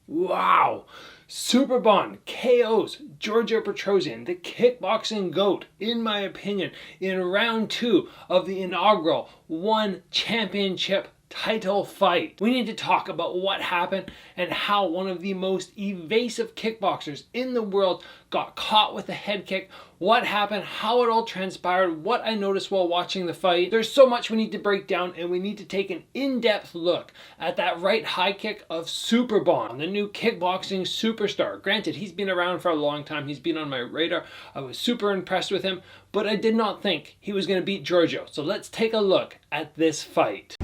Wow! Superbon KOs Giorgio Petrosyan, the kickboxing GOAT, in my opinion, in round 2 of the inaugural One Championship title fight. We need to talk about what happened and how one of the most evasive kickboxers in the world got caught with a head kick, what happened, how it all transpired, what I noticed while watching the fight. There's so much we need to break down, and we need to take an in-depth look at that right high kick of Superbon, the new kickboxing superstar. Granted, he's been around for a long time, he's been on my radar, I was super impressed with him, but I did not think he was going to beat Giorgio. So let's take a look at this fight.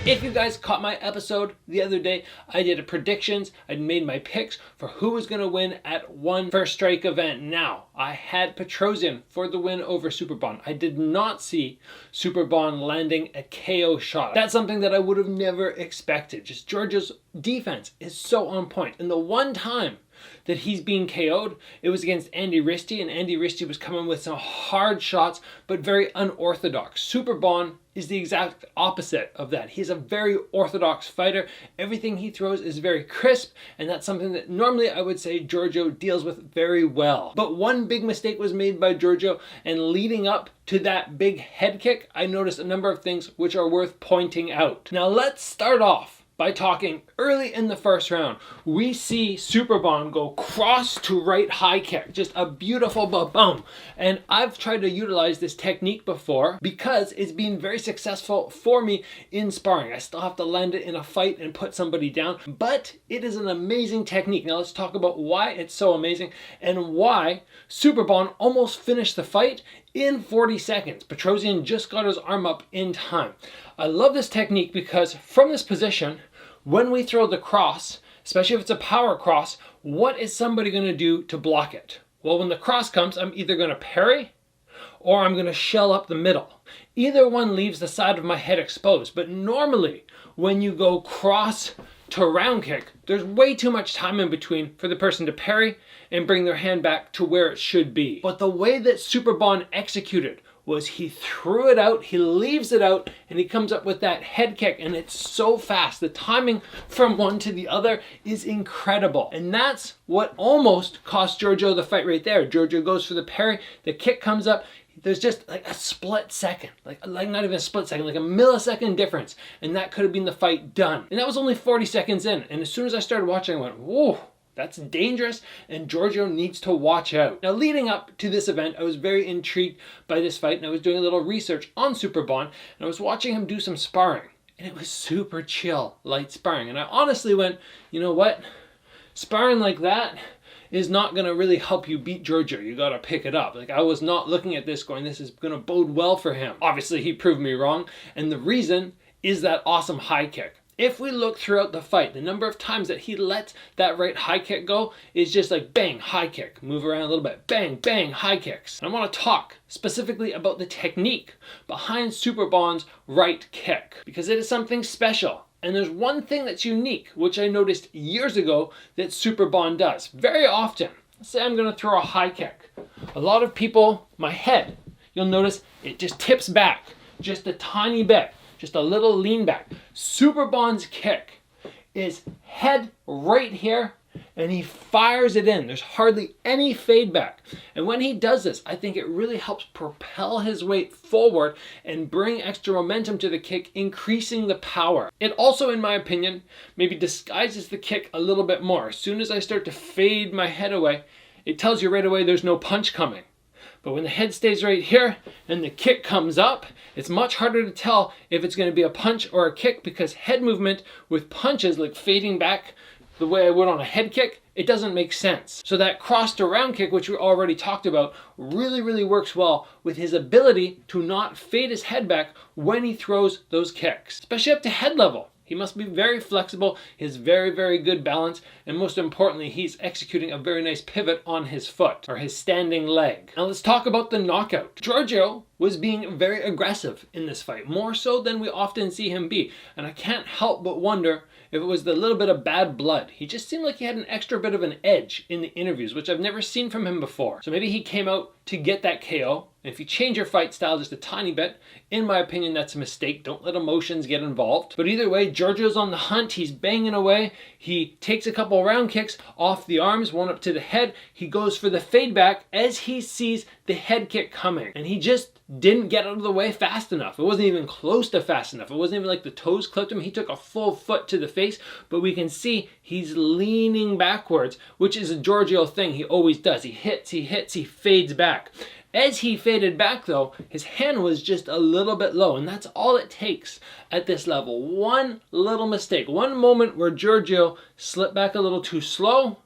If you guys caught my episode the other day, I did a predictions. I'd made my picks for who was going to win at one First Strike event. Now, I had Petrosyan for the win over Superbon. I did not see Superbon landing a KO shot. That's something that I would have never expected. Just Giorgio's defense is so on point. And the one time that he's being KO'd, it was against Andy Risti, and Andy Risti was coming with some hard shots, but very unorthodox. Superbon is the exact opposite of that. He's a very orthodox fighter. Everything he throws is very crisp, and that's something that normally I would say Giorgio deals with very well. But one big mistake was made by Giorgio, and leading up to that big head kick, I noticed a number of things which are worth pointing out. Now let's start off by talking early in the first round. We see Superbon go cross to right high kick. Just a beautiful boom. And I've tried to utilize this technique before because it's been very successful for me in sparring. I still have to land it in a fight and put somebody down, but it is an amazing technique. Now let's talk about why it's so amazing and why Superbon almost finished the fight in 40 seconds. Petrosyan just got his arm up in time. I love this technique because from this position, when we throw the cross, especially if it's a power cross, what is somebody going to do to block it? Well, when the cross comes, I'm either going to parry or I'm going to shell up the middle. Either one leaves the side of my head exposed, but normally when you go cross to round kick, there's way too much time in between for the person to parry and bring their hand back to where it should be. But the way that Superbon executed was he threw it out, he leaves it out, and he comes up with that head kick, and it's so fast. The timing from one to the other is incredible. And that's what almost cost Giorgio the fight right there. Giorgio goes for the parry, the kick comes up, there's just like a split second, like not even a split second, like a millisecond difference, and that could have been the fight done. And that was only 40 seconds in, and as soon as I started watching, I went, whoa, that's dangerous, and Giorgio needs to watch out. Now, leading up to this event, I was very intrigued by this fight, and I was doing a little research on Superbon, and I was watching him do some sparring, and it was super chill, light sparring. And I honestly went, you know what? Sparring like that is not going to really help you beat Giorgio. You got to pick it up. Like, I was not looking at this going, this is going to bode well for him. Obviously, he proved me wrong, and the reason is that awesome high kick. If we look throughout the fight, the number of times that he let that right high kick go is just like bang, high kick, move around a little bit, bang, bang, high kicks. And I want to talk specifically about the technique behind Superbon's right kick because it is something special. And there's one thing that's unique, which I noticed years ago that Superbon does very often. Let's say I'm going to throw a high kick. A lot of people, my head, you'll notice it just tips back just a tiny bit. Just a little lean back. Superbon's kick is head right here, and he fires it in. There's hardly any fade back. And when he does this, I think it really helps propel his weight forward and bring extra momentum to the kick, increasing the power. It also, in my opinion, maybe disguises the kick a little bit more. As soon as I start to fade my head away, it tells you right away there's no punch coming. But when the head stays right here and the kick comes up, it's much harder to tell if it's going to be a punch or a kick because head movement with punches, like fading back the way I would on a head kick, it doesn't make sense. So that cross to round kick, which we already talked about, really works well with his ability to not fade his head back when he throws those kicks, especially up to head level. He must be very flexible, he has very good balance, and most importantly, he's executing a very nice pivot on his foot, or his standing leg. Now let's talk about the knockout. Giorgio was being very aggressive in this fight, more so than we often see him be, and I can't help but wonder if it was the little bit of bad blood. He just seemed like he had an extra bit of an edge in the interviews, which I've never seen from him before. So maybe he came out to get that KO. And if you change your fight style just a tiny bit, in my opinion, that's a mistake. Don't let emotions get involved. But either way, Giorgio's on the hunt. He's banging away. He takes a couple round kicks off the arms, one up to the head. He goes for the fade back as he sees the head kick coming. And he just didn't get out of the way fast enough. It wasn't even close to fast enough. It wasn't even like the toes clipped him. He took a full foot to the face, but we can see he's leaning backwards, which is a Giorgio thing. He always does. He hits, he fades back. As he faded back though, his hand was just a little bit low, and that's all it takes at this level. One little mistake, one moment where Giorgio slipped back a little too slow,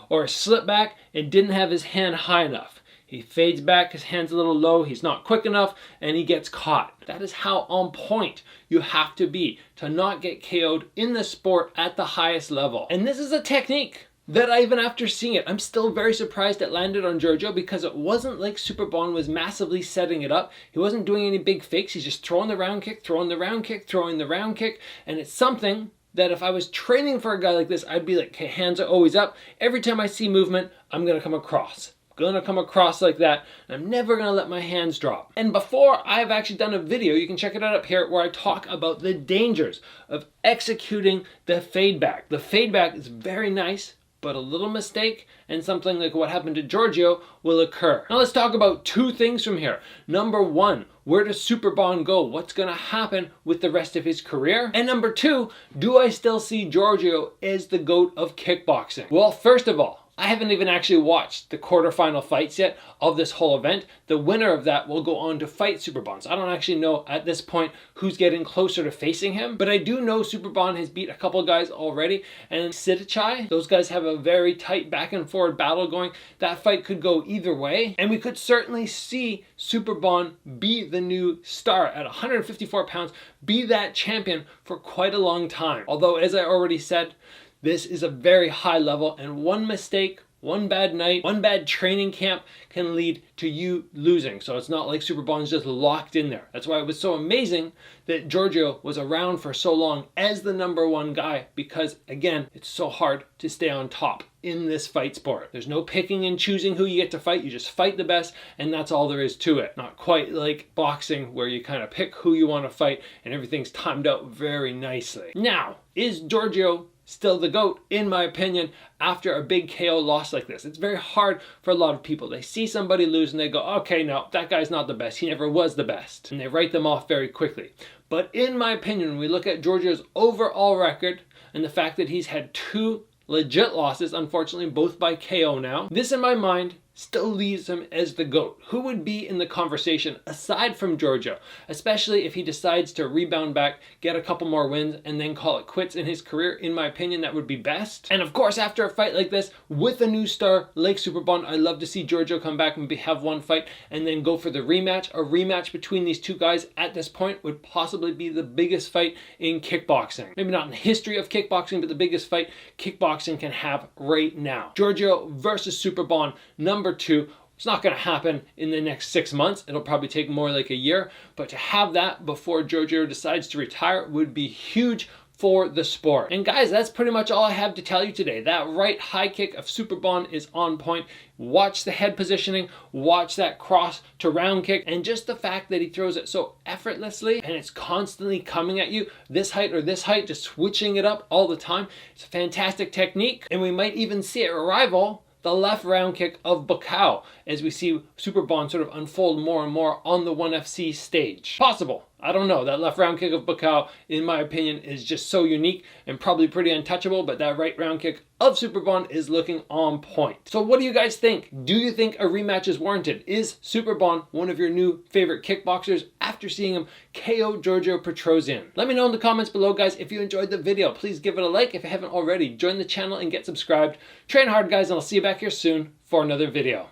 or slipped back and didn't have his hand high enough. He fades back, his hand's a little low, he's not quick enough, and he gets caught. That is how on point you have to be to not get KO'd in the sport at the highest level. And this is a technique that even after seeing it, I'm still very surprised it landed on Giorgio, because it wasn't like Superbon was massively setting it up. He wasn't doing any big fakes. He's just throwing the round kick, throwing the round kick, throwing the round kick. And it's something that if I was training for a guy like this, I'd be like, okay, hands are always up. Every time I see movement, I'm going to come across. Gonna come across like that, and I'm never gonna let my hands drop. And before, I've actually done a video, you can check it out up here, where I talk about the dangers of executing the fade back. The fade back is very nice, but a little mistake and something like what happened to Giorgio will occur. Now let's talk about two things from here. Number one, where does Superbon go? What's gonna happen with the rest of his career? And number two, do I still see Giorgio as the GOAT of kickboxing? Well, first of all, I haven't even actually watched the quarterfinal fights yet of this whole event. The winner of that will go on to fight Superbon. So I don't actually know at this point who's getting closer to facing him, but I do know Superbon has beat a couple guys already, and Sidichai, those guys have a very tight back and forward battle going. That fight could go either way, and we could certainly see Superbon be the new star at 154 pounds, be that champion for quite a long time. Although, as I already said, this is a very high level, and one mistake, one bad night, one bad training camp can lead to you losing. So it's not like Superbon's just locked in there. That's why it was so amazing that Giorgio was around for so long as the number one guy, because again, it's so hard to stay on top in this fight sport. There's no picking and choosing who you get to fight. You just fight the best, and that's all there is to it. Not quite like boxing, where you kind of pick who you want to fight and everything's timed out very nicely. Now, is Giorgio still the GOAT, in my opinion, after a big KO loss like this? It's very hard for a lot of people. They see somebody lose and they go, okay, no, that guy's not the best. He never was the best. And they write them off very quickly. But in my opinion, when we look at Giorgio's overall record and the fact that he's had two legit losses, unfortunately, both by KO now, this in my mind still leaves him as the GOAT. Who would be in the conversation aside from Giorgio, especially if he decides to rebound back, get a couple more wins, and then call it quits in his career? In my opinion, that would be best. And of course, after a fight like this with a new star like Superbon, I'd love to see Giorgio come back and have one fight and then go for the rematch. A rematch between these two guys at this point would possibly be the biggest fight in kickboxing. Maybe not in the history of kickboxing, but the biggest fight kickboxing can have right now. Giorgio versus Superbon, number two. It's not going to happen in the next 6 months. It'll probably take more like a year. But to have that before Giorgio decides to retire would be huge for the sport. And guys, that's pretty much all I have to tell you today. That right high kick of Superbon is on point. Watch the head positioning, watch that cross to round kick, and just the fact that he throws it so effortlessly and it's constantly coming at you, this height or this height, just switching it up all the time. It's a fantastic technique, and we might even see it rival the left round kick of Buakaw as we see Superbon sort of unfold more and more on the 1FC stage. Possible. I don't know. That left round kick of Buakaw, in my opinion, is just so unique and probably pretty untouchable, but that right round kick of Superbon is looking on point. So what do you guys think? Do you think a rematch is warranted? Is Superbon one of your new favorite kickboxers after seeing him KO Giorgio Petrosyan? Let me know in the comments below, guys. If you enjoyed the video, please give it a like. If you haven't already, join the channel and get subscribed. Train hard, guys, and I'll see you back here soon for another video.